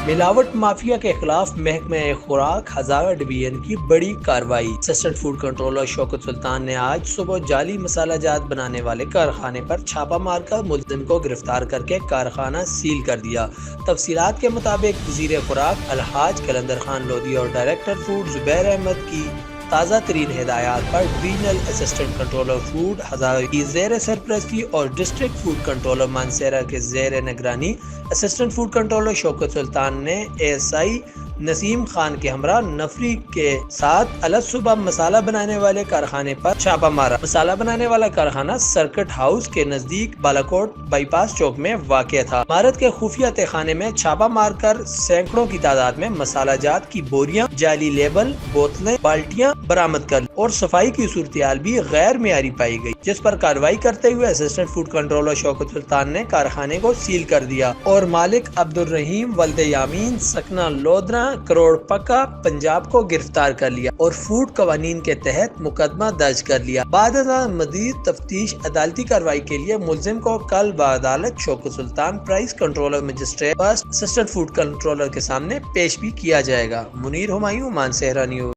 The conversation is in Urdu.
ملاوٹ مافیا کے خلاف محکمہ خوراک ہزارہ ڈویژن کی بڑی کارروائی۔ اسسٹنٹ فوڈ کنٹرولر شوکت سلطان نے آج صبح جعلی مسالہ جات بنانے والے کارخانے پر چھاپہ مار کر ملزم کو گرفتار کر کے کارخانہ سیل کر دیا۔ تفصیلات کے مطابق وزیر خوراک الحاج قلندر خان لودھی اور ڈائریکٹر فوڈ زبیر احمد کی تازہ ترین ہدایات پر divisional assistant controller food Hazara کی زیر سرپرستی اور ڈسٹرکٹ فوڈ کنٹرولر مانسہرہ کے زیر نگرانی اسسٹنٹ فوڈ کنٹرولر شوکت سلطان نے ASI نسیم خان کے ہمراہ نفری کے ساتھ الگ صبح مسالہ بنانے والے کارخانے پر چھاپہ مارا۔ مسالہ بنانے والا کارخانہ سرکٹ ہاؤس کے نزدیک بالاکوٹ بائی پاس چوک میں واقع تھا۔ عمارت کے خفیہ تہ خانے میں چھاپہ مار کر سینکڑوں کی تعداد میں مسالہ جات کی بوریاں، جعلی لیبل، بوتلیں، بالٹیاں برآمد کر اور صفائی کی صورتحال بھی غیر معیاری پائی گئی، جس پر کارروائی کرتے ہوئے اسسٹنٹ فوڈ کنٹرولر شوکت سلطان نے کارخانے کو سیل کر دیا اور مالک عبدالرحیم ولد یامین سکنہ لودھراں کروڑ پکا پنجاب کو گرفتار کر لیا اور فوڈ قوانین کے تحت مقدمہ درج کر لیا۔ بعد ازاں مزید تفتیش عدالتی کارروائی کے لیے ملزم کو کل بعدالت Shaukat Sultan price controller magistrate first assistant food controller کے سامنے پیش بھی کیا جائے گا۔ منیر ہمایوں، مانسہرہ نیوز۔